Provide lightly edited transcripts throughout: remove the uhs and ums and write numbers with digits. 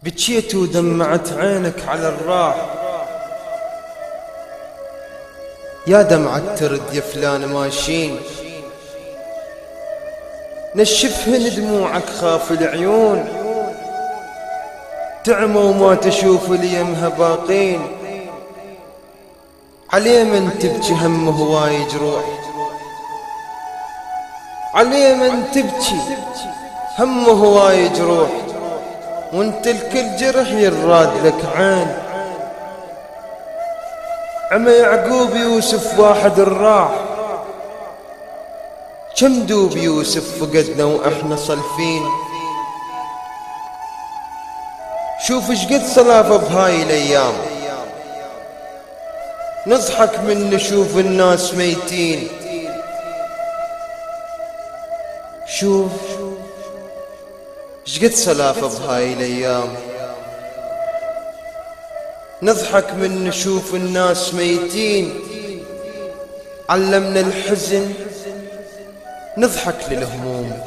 بكيت ودمعت عينك على الراح، يا دمعة ترد يا فلان ماشين، نشفهن دموعك خاف العيون، تعمى وما تشوف اليمها باقين، عليه من تبكي همه هواي جروح، عليه من تبكي همه هواي جروح، وانت الكل جرح يراد لك عين. عمى يعقوب يوسف واحد الراح، كم دوب يوسف فقدنا واحنا صلفين، شوف شقد صلافة بهاي الايام، نضحك من نشوف الناس ميتين. شوف شقد صلافة بهاي الايام، نضحك من نشوف الناس ميتين. علمنا الحزن نضحك للهموم،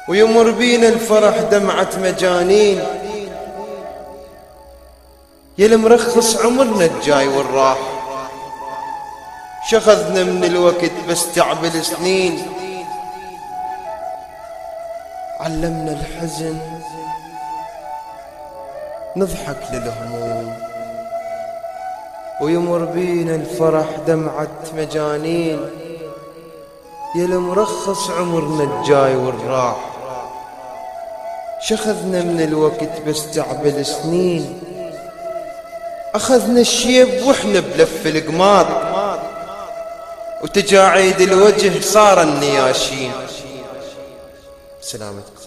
ويمر بينا الفرح دمعة مجانين. يا المرخص عمرنا الجاي والراح، شخذنا من الوقت بس تعب السنين. علمنا الحزن نضحك للهموم، ويمر بينا الفرح دمعة مجانين. يا المرخص عمرنا الجاي والراح، شخذنا من الوقت بس تعب السنين. أخذنا الشيب وإحنا بلف القماط، وتجاعيد الوجه صار النياشين. سلامتك.